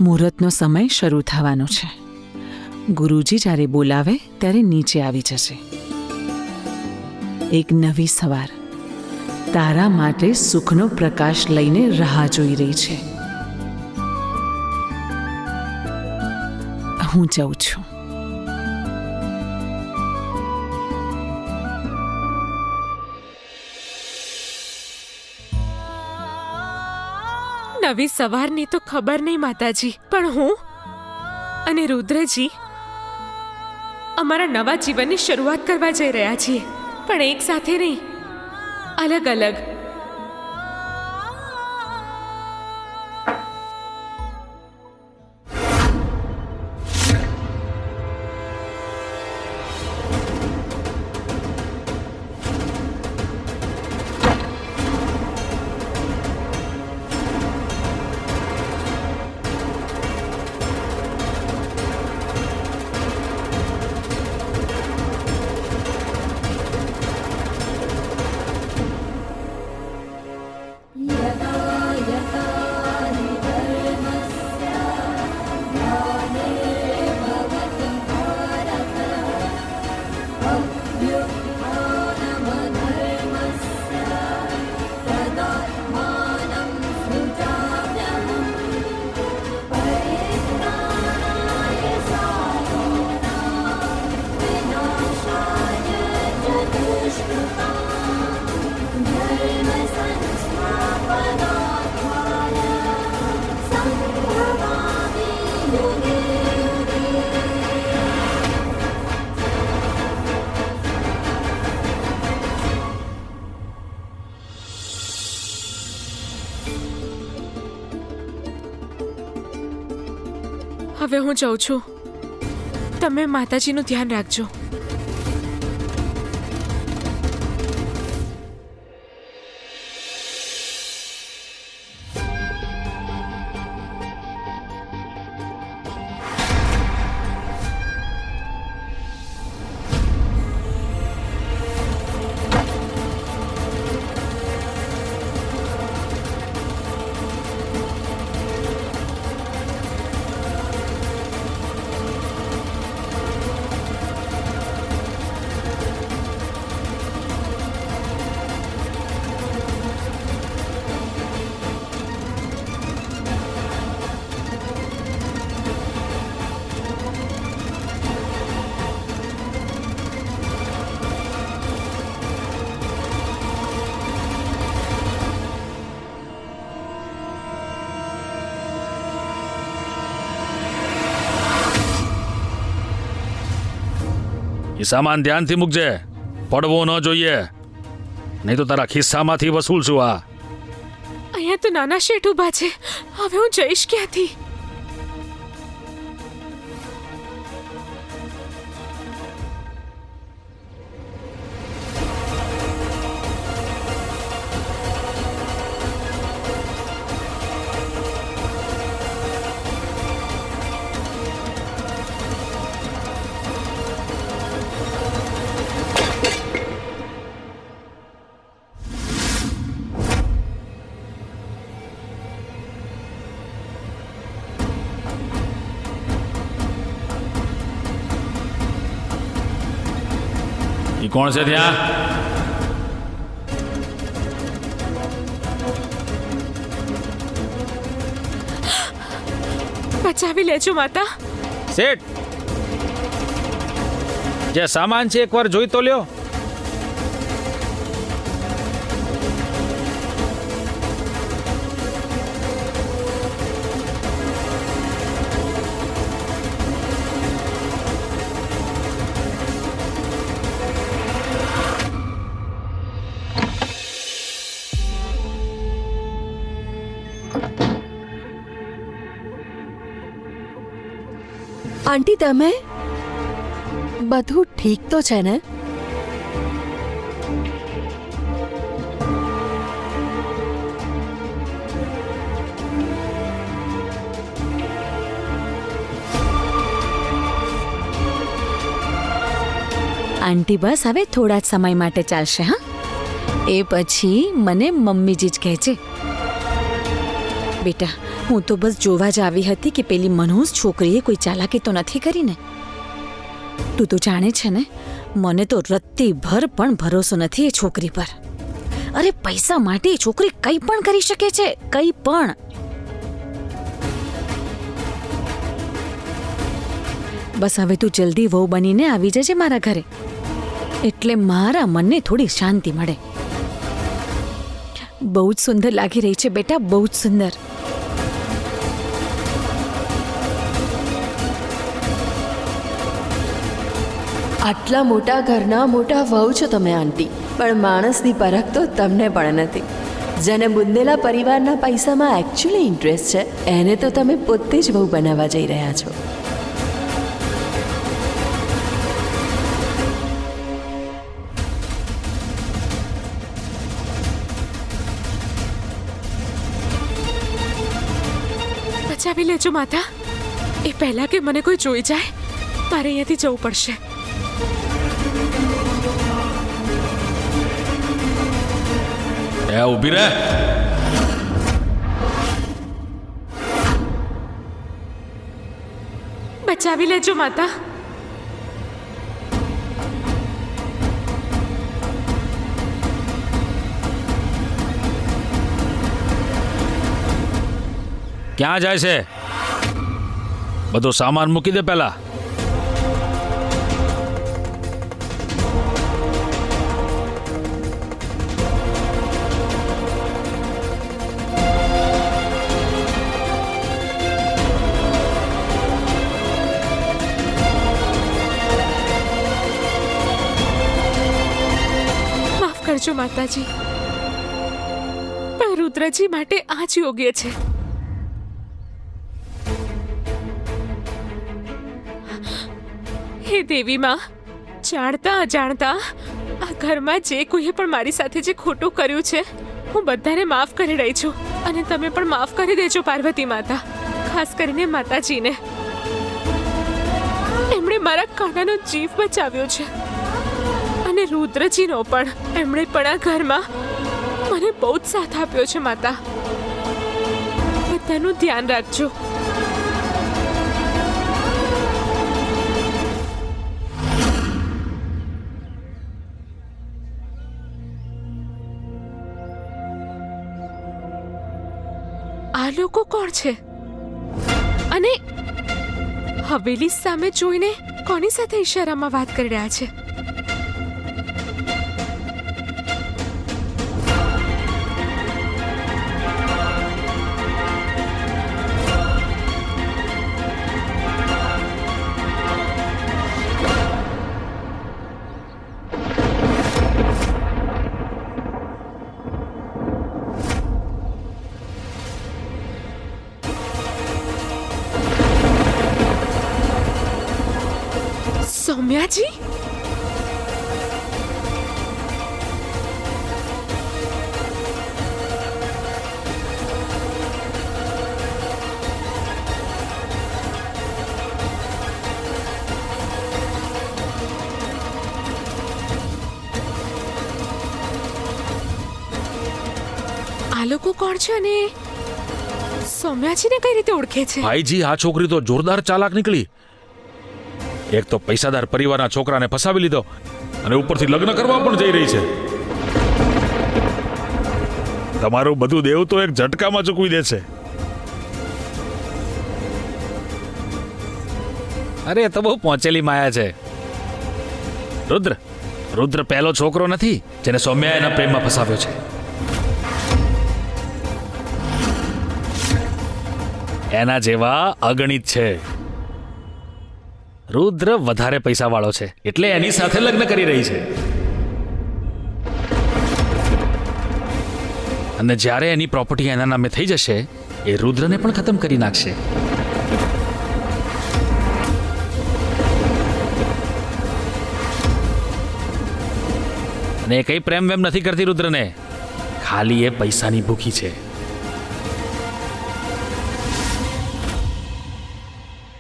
મુહૂર્તનો સમય શરૂ થવાનો છે. ગુરુજી જ્યારે બોલાવે ત્યારે નીચે આવી જશે. એક નવી સવાર તારા માટે સુખનો પ્રકાશ લઈને રાહ જોઈ રહી છે. હું જાઉં છું. નવી સવારની તો ખબર નહીં માતાજી, પણ હું અને રુદ્રજી અમારા નવા જીવનની શરૂઆત કરવા જઈ રહ્યા છીએ, પણ એક સાથે નહીં, અલગ અલગ. હવે હું જાઉં છું. તમે માતાજીનું ધ્યાન રાખજો. એ સામાન ધ્યાનથી મૂકજે, પડવો ન જોઈએ, નહીં તો તારા ખિસ્સામાંથી વસૂલશું. અહીંયા તો નાના શેઠ ઊભા છે. હવે હું જઈશ ક્યાંથી? એ કોણ છે ત્યાં? બચાવી લેજો માતા. શેઠ, જે સામાન છે એકવાર જોઈ તો લ્યો. આંટી, તમે બધું ઠીક તો છે ને? આંટી બસ હવે થોડા જ સમય માટે ચાલશે. હા, એ પછી મને મમ્મીજી જ કહેજે. બેટા, હું તો બસ જોવા જ આવી હતી કે પેલી મનોજ છોકરીએ કોઈ ચાલાકી તો નથી કરી ને. તું તો જાણે છે ને, મને તો રત્તી ભર પણ ભરોસો નથી એ છોકરી પર. અરે પૈસા માટે એ છોકરી કંઈ પણ કરી શકે છે, કંઈ પણ. બસ હવે તું જલ્દી વહુ બનીને આવી જજે મારા ઘરે, એટલે મારા મનને થોડી શાંતિ મળે. બહુ જ સુંદર લાગી રહી છે બેટા, બહુ જ સુંદર. આટલા મોટા ઘરના મોટા વહુ છો તમે આંટી, પણ માણસની પરખ તો તમને પણ નથી. જેને બુંદેલા પરિવારના પૈસામાં એકચ્યુઅલી ઇન્ટરેસ્ટ છે, એને તો તમે પોતે જ વહુ બનાવવા જઈ રહ્યા છો. બચાવી લેજો માતા, એ પહેલા કે મને કોઈ જોઈ જાય. મારે અહીંયાથી જવું પડશે. એ ઊભી રહે. બચાવી લેજો માતા. ક્યાં જાય છે? બધો સામાન મૂકી દે પહેલા. માફ કરજો માતાજી, પણ રુદ્રજી માટે આ જ યોગ્ય છે. હે દેવી માં, જાણતા અજાણતા આ ઘરમાં જે કોઈએ પણ મારી સાથે જે ખોટું કર્યું છે, હું બધાને માફ કરી રહી છું. અને તમે પણ માફ કરી દેજો પાર્વતી માતા, ખાસ કરીને માતાજીને. એમણે મારા કાનાનો જીવ બચાવ્યો છે, અને રુદ્રજીનો પણ. એમણે પણ આ ઘરમાં મને બહુ જ સાથ આપ્યો છે માતા. બધાનું ધ્યાન રાખજો. આ લોકો કોણ છે? અને હવેલી સામે જોઈને કોની સાથે ઈશારામાં વાત કરી રહ્યા છે? સૌમ્યાજી, આ લોકો કોણ છે અને સૌમ્યાજીને કઈ રીતે ઓળખે છે? ભાઈજી, આ છોકરી તો જોરદાર ચાલાક નીકળી. એક તો પૈસાદાર પરિવારના છોકરાને ફસાવી લીધો, અને ઉપરથી લગ્ન કરવા પણ જઈ રહી છે. તમારું બધું દેવ તો એક ઝટકામાં ચૂકવી દે છે. અરે એ તો બહુ પહોંચેલી માયા છે. રુદ્ર પહેલો છોકરો નથી જેને સૌમ્યા એના પ્રેમમાં ફસાવ્યો છે. એના જેવા અગણિત છે. રુદ્ર વધારે પૈસાવાળો છે, એટલે એની સાથે લગ્ન કરી રહી છે. અને જ્યારે એની પ્રોપર્ટી એના નામે થઈ જશે, એ રુદ્રને પણ ખતમ કરી નાખશે. અને એ કઈ પ્રેમ વેમ નથી કરતી રુદ્રને, ખાલી એ પૈસાની ભૂખી છે.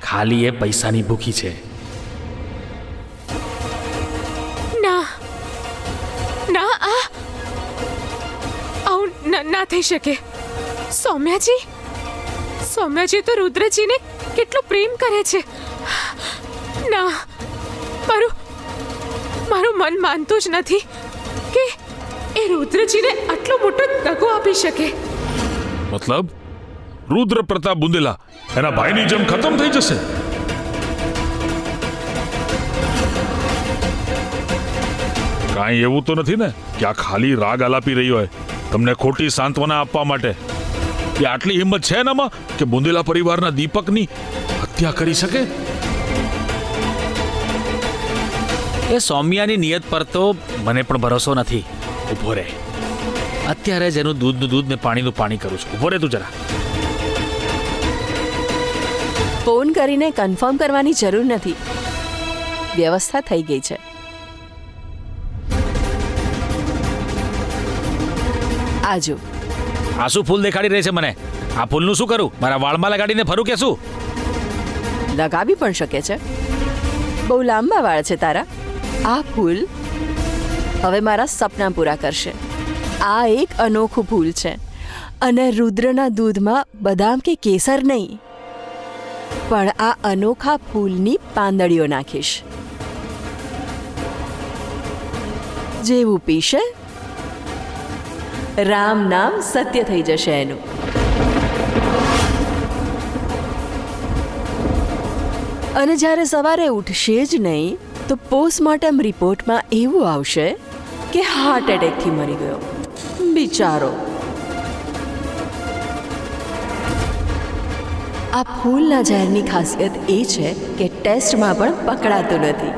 ખાલી એ પૈસાની ભૂખી છે. ના ના, આ આવું ના થઈ શકે. સૌમ્યાજી, સૌમ્યાજી તો રુદ્રજીને કેટલો પ્રેમ કરે છે. ના, મારું મન માનતું જ નથી કે એ રુદ્રજીને આટલો મોટો દગો આપી શકે. મતલબ રુદ્ર પ્રતાપ બુંદેલા એના ભાઈની જેમ ખતમ થઈ જશે? કાંઈ એવું તો નથી ને કે આ ખાલી રાગ આલાપી રહી હોય તમને ખોટી સાંત્વના આપવા માટે? કે આટલી હિંમત છે એનામાં કે બુંદેલા પરિવારના દીપકની હત્યા કરી શકે? એ સૌમ્યાની નિયત પર તો મને પણ ભરોસો નથી. ઊભો રહે, અત્યારે જ એનું દૂધનું દૂધ ને પાણીનું પાણી કરું છું. ઊભો રહે તું જરા. ફોન કરીને કન્ફર્મ કરવાની જરૂર નથી. વ્યવસ્થા થઈ ગઈ છે. આજો. આ શું ફૂલ દેખાડી રહી છે મને? આ ફૂલનું શું કરું? મારા વાળમાં લગાડીને ફરું કે શું? લગાવી પણ શકે છે. બહુ લાંબા વાળ છે તારા. આ ફૂલ હવે મારા સપના પૂરા કરશે. આ એક અનોખું ફૂલ છે અને રુદ્રના દૂધમાં બદામ કે કેસર નહીં, પણ આ અનોખા ફૂલની પાંદડીઓ નાખીશ. જેવું પીશે રામ નામ સત્ય થઈ જશે એનું. અને જ્યારે સવારે ઉઠશે જ નહીં તો પોસ્ટમોર્ટમ રિપોર્ટમાં એવું આવશે કે હાર્ટ એટેકથી મરી ગયો બિચારો. આ ફૂલના ઝેરની ખાસિયત એ છે કે ટેસ્ટમાં પણ પકડાતું નથી.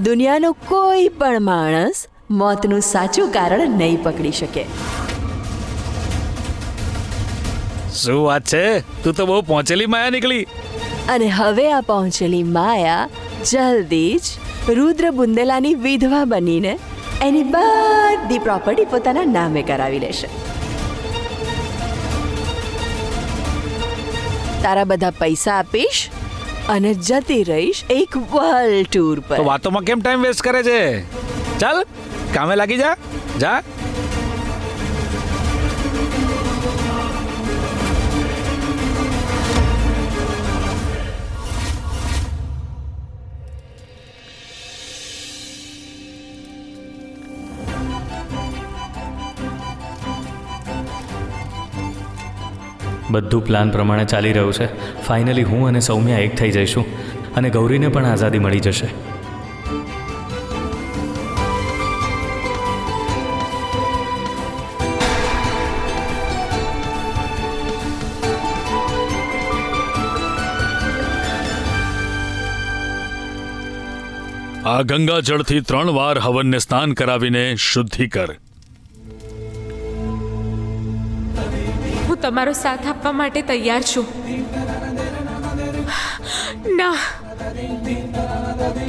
દુનિયાનો કોઈ પણ માણસ મોતનું સાચું કારણ નહીં પકડી શકે. શું વાત છે? તું તો બહુ પહોંચેલી માયા નીકળી. અને હવે આ પહોંચેલી માયા જલ્દી જ રુદ્ર બુંદેલાની વિધવા બનીને એની બધી પ્રોપર્ટી પોતાના નામે કરાવી લેશે. તારા બધા પૈસા આપીશ અને જતી રહીશ એક વર્લ્ડ ટૂર પર. તો વાતોમાં કેમ ટાઈમ વેસ્ટ કરે છે? ચાલ કામે લાગી જા. જા. બધું પ્લાન પ્રમાણે ચાલી રહ્યું છે. ફાઇનલી હું અને સૌમ્યા એક થઈ જઈશું અને ગૌરીને પણ આઝાદી મળી જશે. આ ગંગા જળથી 3 વાર હવનને સ્નાન કરાવીને શુદ્ધિ કર. હું તમારો સાથ આપવા માટે તૈયાર છું. ના,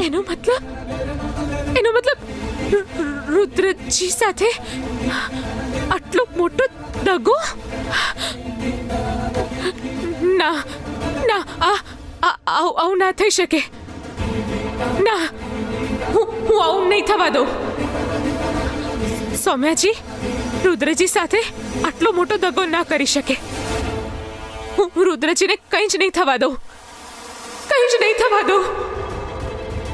એનો મતલબ રુદ્રજી સાથે આટલો મોટો દગો? ના ના, આવું ના થઈ શકે. ના, હું આવું નહીં થવા દઉં. સૌમ્યાજી રુદ્રજી સાથે આટલો મોટો દગો ના કરી શકે. હું રુદ્રજીને કંઈ જ નહીં થવા દઉં. કંઈ જ નહીં થવા દઉં.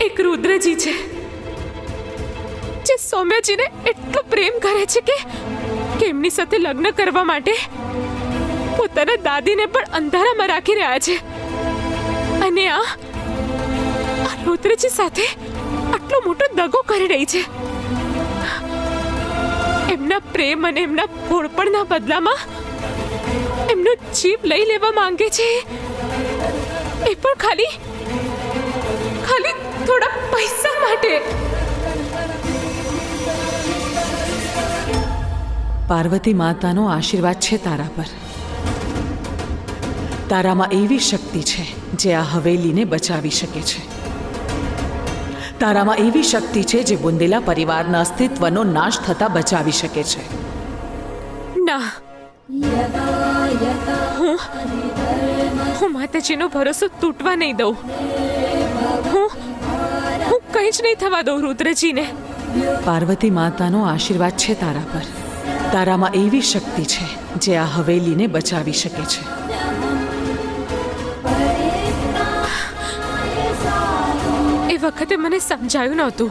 એક રુદ્રજી છે જે સૌમ્યાજીને એટલો પ્રેમ કરે છે કે એમની સાથે લગ્ન કરવા માટે પોતાના દાદીને પણ અંધારામાં રાખી રહ્યા છે. અને આ રુદ્રજી સાથે આટલો મોટો દગો કરી રહી છે. એમના પ્રેમ અને એમના ભોળપણના બદલામાં એમનો જીવ લઈ લેવા માંગે છે. એ પણ ખાલી થોડા પૈસા માટે. પાર્વતી માતાનો આશીર્વાદ છે તારા પર. તારામાં એવી શક્તિ છે જે આ હવેલીને બચાવી શકે છે. તારામાં એવી શક્તિ છે જે બુંદેલા પરિવારના અસ્તિત્વનો નાશ થતા બચાવી શકે છે. ના, હું માતાજીનો ભરોસો તૂટવા નહીં દઉં. હું કંઈ જ નહીં થવા દઉં રુદ્રજીને. પાર્વતી માતાનો આશીર્વાદ છે તારા પર. તારામાં એવી શક્તિ છે જે આ હવેલીને બચાવી શકે છે. એ વખતે મને સમજાયું નહોતું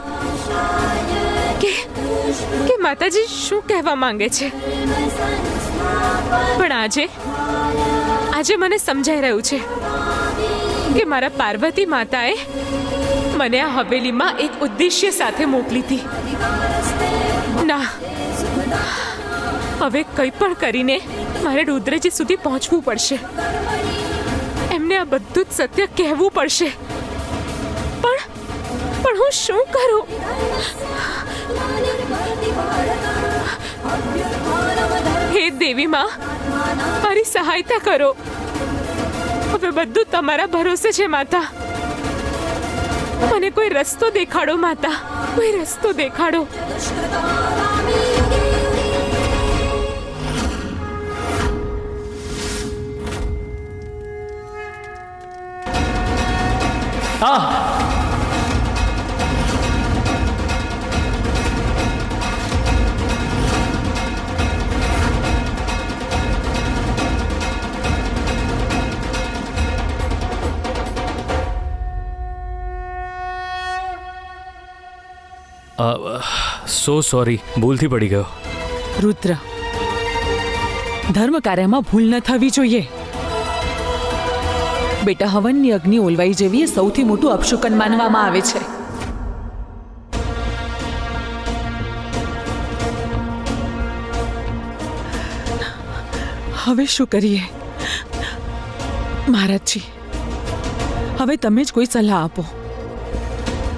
કે માતાજી શું કહેવા માંગે છે, પણ આજે મને સમજાઈ રહ્યું છે કે મારા પાર્વતી માતાએ મને આ હવેલીમાં એક ઉદ્દેશ્ય સાથે મોકલી હતી. ના, હવે કંઈ પણ કરીને મારે રુદ્રજી સુધી પહોંચવું પડશે. એમને આ બધું જ સત્ય કહેવું પડશે. પણ હું શું કરું? હે દેવી માં, મારી સહાયતા કરો. હવે બધું તમારા ભરોસે છે માતા. મને કોઈ રસ્તો દેખાડો માતા, કોઈ રસ્તો દેખાડો. હા, સો સોરી, ભૂલથી પડી ગયો. રુદ્ર, ધર્મ કાર્યમાં ભૂલ ન થવી જોઈએ. બેટા, હવનની અગ્નિ ઓલવાઈ જેવી એ સૌથી મોટું અપશુકન માનવામાં આવે છે. હવે શું કરીએ મહારાજજી? હવે તમે જ કોઈ સલાહ આપો.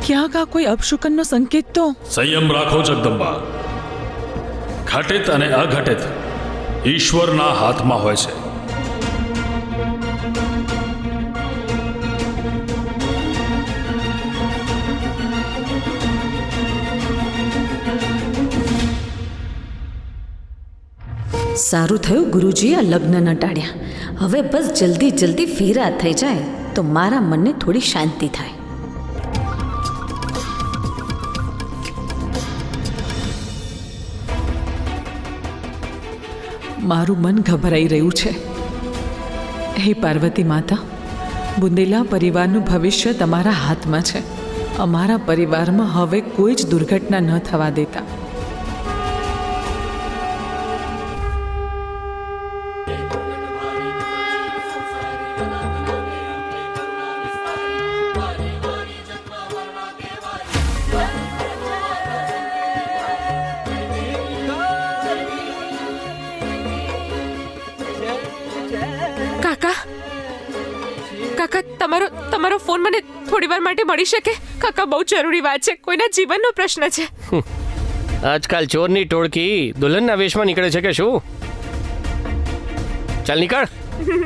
ક્યાંક આ કોઈ અપશુકનનો સંકેત તો. સંયમ રાખો જગદંબા. ઘટિત અને અઘટિત ઈશ્વરના હાથમાં હોય છે. સારું થયું ગુરુજીએ આ લગ્ન ન ટાળ્યા. હવે બસ જલ્દી ફેરા થઈ જાય તો મારા મનને થોડી શાંતિ થાય. મારું મન ગભરાઈ રહ્યું છે. હે પાર્વતી માતા, બુંદેલા પરિવારનું ભવિષ્ય તમારા હાથમાં છે. અમારા પરિવારમાં હવે કોઈ જ દુર્ઘટના ન થવા દેતા. કાકા, તમારો ફોન મને થોડી વાર માટે મળી શકે? કાકા, બહુ જરૂરી વાત છે. કોઈના જીવનનો પ્રશ્ન છે. આજકાલ ચોરની ટોળકી દુલ્હનના વેશમાં નીકળે છે કે શું? ચાલ નીકળ.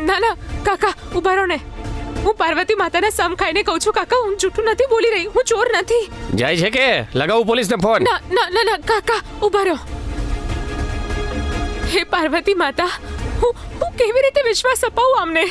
ના કાકા, ઉભા રહો ને. હું પાર્વતી માતાના સમ ખાઈને કહું છું કાકા, હું જૂઠું નથી બોલી રહી. હું ચોર નથી. જાય છે કે લગાવું પોલીસને ફોન? ના કાકા, ઉભા રહો. હે પાર્વતી માતા, હું કેવી રીતે વિશ્વાસ અપાવું આમને?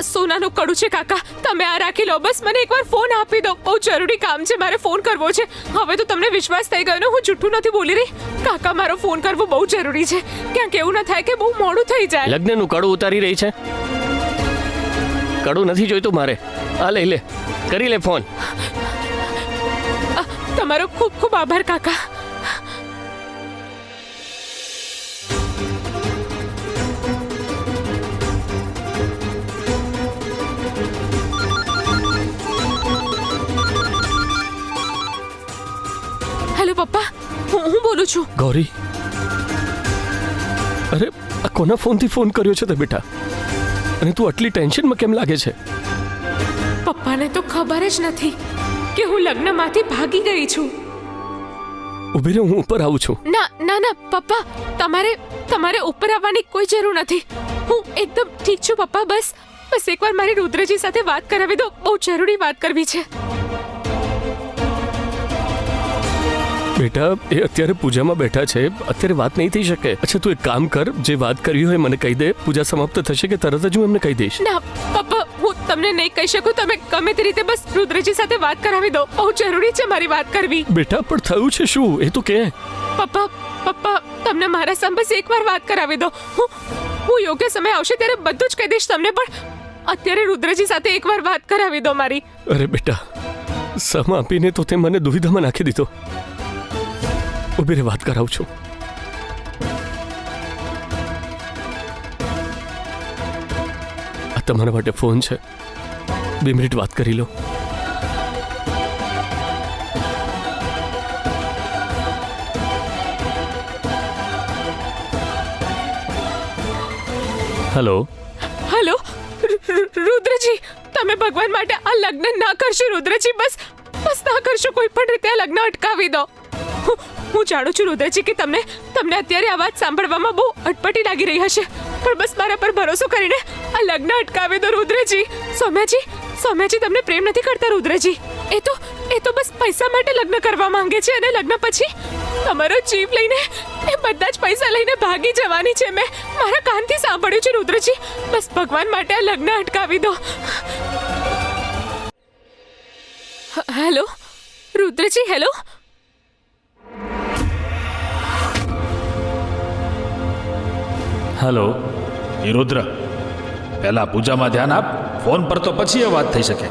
સોનાનું કડું છે કાકા, તમે આ રાખી લો. બસ મને એકવાર ફોન આપી દો. બહુ જરૂરી કામ છે, મારે ફોન કરવો છે. હવે તો તમને વિશ્વાસ થઈ ગયો ને? હું જૂઠું નથી બોલી રહી. કાકા, મારો ફોન કરવો બહુ જરૂરી છે. ક્યાંક એવું ન થાય કે બહુ મોડું થઈ જાય. લગ્નનું કડું ઉતારી રહી છે? કડું નથી જોઈતું મારે. આ લઈ લે, કરી લે ફોન. તમારો ખૂબ ખૂબ આભાર કાકા. હેલો પપ્પા, હું બોલું છું. ગૌરી, અરે આ કોના ફોનથી ફોન કર્યો છે તે બેટા? અને તું આટલી ટેન્શનમાં કેમ લાગે છે? પપ્પાને તો ખબર જ નથી કે હું લગ્નમાંથી ભાગી ગઈ છું. ઉભી રહે, હું ઉપર આવું છું. ના પપ્પા, તમારે ઉપર આવવાની કોઈ જરૂર નથી. હું એકદમ ઠીક છું પપ્પા. બસ એકવાર મારી રુદ્રજી સાથે વાત કરાવી દો. બહુ જરૂરી વાત કરવી છે. બેટા, એ અત્યારે પૂજામાં બેઠા છે, અત્યારે વાત નહીં થઈ શકે. અચ્છા, તું એક કામ કર, જે વાત કરવી હોય મને કહી દે. પૂજા સમાપ્ત થશે કે તરત જ હું એમને કહી દઈશ. ના પપ્પા, હું તમને નહીં કહી શકું. તમે ગમે તે રીતે બસ રુદ્રજી સાથે વાત કરાવી દો. બહુ જરૂરી છે મારી વાત કરવી. બેટા પણ થયું છે શું એ તો કે. પપ્પા તમને મારા સામે બસ એકવાર વાત કરાવી દો. હું યોગ્ય સમય આવશે ત્યારે બધું જ કહી દઈશ તમને, પણ અત્યારે રુદ્રજી સાથે એકવાર વાત કરાવી દો મારી. અરે બેટા, સમ આપીને તો તે મને દુવિધામાં નાખી દીધો. ઉભી રે, વાત કરાવું છું. આ તમારા માટે ફોન છે, 2 મિનિટ વાત કરી લો. હેલો. હેલો રુદ્રજી, તમે ભગવાન માટે આ લગ્ન ના કરશો રુદ્રજી. બસ ના કરશો. કોઈ પણ રીતે આ લગ્ન અટકાવી દો. હું જાણું છું રુદ્રજી કે તમને અત્યારે આ વાત સાંભળવામાં બહુ અટપટી લાગી રહી હશે, પણ બસ મારા પર ભરોસો કરીને આ લગ્ન અટકાવી દો રુદ્રજી. સૌમ્યાજી તમને પ્રેમ નથી કરતા રુદ્રજી. એ તો બસ પૈસા માટે લગ્ન કરવા માંગે છે, અને લગ્ન પછી તમારો જીવ લઈને એ બધા જ પૈસા લઈને ભાગી જવાની છે. મેં મારા કાનથી સાંભળ્યું છે રુદ્રજી. બસ ભગવાન માટે આ લગ્ન અટકાવી દો. Hello Rudraji, hello. હેલો. એ રુદ્ર, પહેલા પૂજામાં ધ્યાન આપ. ફોન પર તો પછી એ વાત થઈ શકે.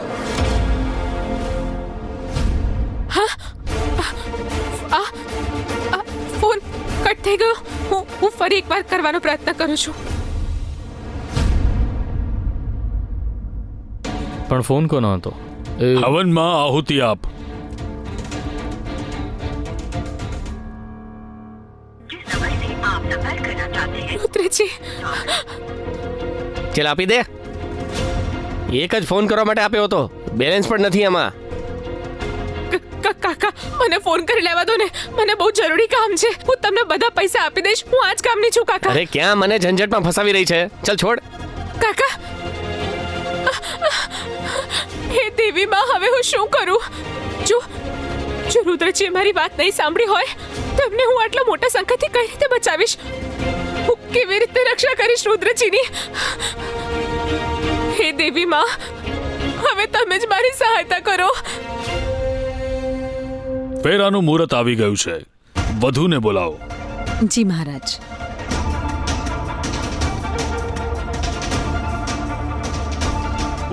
ફોન કટ થઈ ગયો. હું ફરી એકવાર કરવાનો પ્રયત્ન કરું છું. પણ ફોન કોનો હતો? હવનમાં આહુતિ આપ. રુદ્રજી, ચલ આપી દે. એક જ ફોન કરવા માટે આપ્યો હતો, બેલેન્સ પણ નથી એમાં. કાકા મને ફોન કરી લેવા દો ને. મને બહુ જરૂરી કામ છે. હું તમને બધા પૈસા આપી દઈશ. હું આજ કામની છું કાકા. અરે ક્યાં મને ઝંઝટમાં ફસાવી રહી છે. ચલ છોડ. કાકા, હે દેવી માં, હવે હું શું કરું? જો રુદ્રજીએ મારી વાત નહીં સાંભળી હોય તો એમને હું આટલા મોટા સંકટથી કઈ રીતે બચાવીશ? હું કેવી રીતે રક્ષા કરીશ રુદ્રજીની? હે દેવી માં, હવે તમે જ મારી સહાયતા કરો. ફેરાનું મુહૂર્ત આવી ગયું છે. વધુને બોલાવો. જી મહારાજ.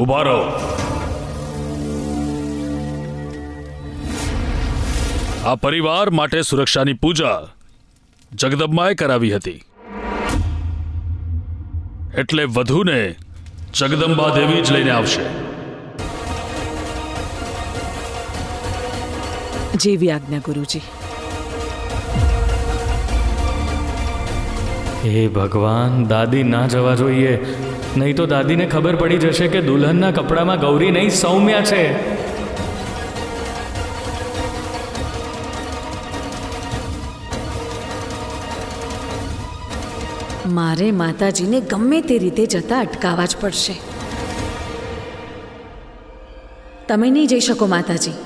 ઉભા રહો. આ પરિવાર માટે સુરક્ષાની પૂજા જગદંબાએ કરાવી હતી, એટલે વધુને જગદંબા દેવી જ લઈને આવશે. જેવી આજ્ઞા ગુરુજી. હે ભગવાન, દાદી ના જવા જોઈએ, નહીં તો દાદીને ખબર પડી જશે કે દુલ્હનના કપડામાં ગૌરી નહીં સૌમ્યા છે. મારે માતાજીને ગમે તે રીતે જતા અટકાવવા જ પડશે. તમે નહીં જઈ શકો માતાજી.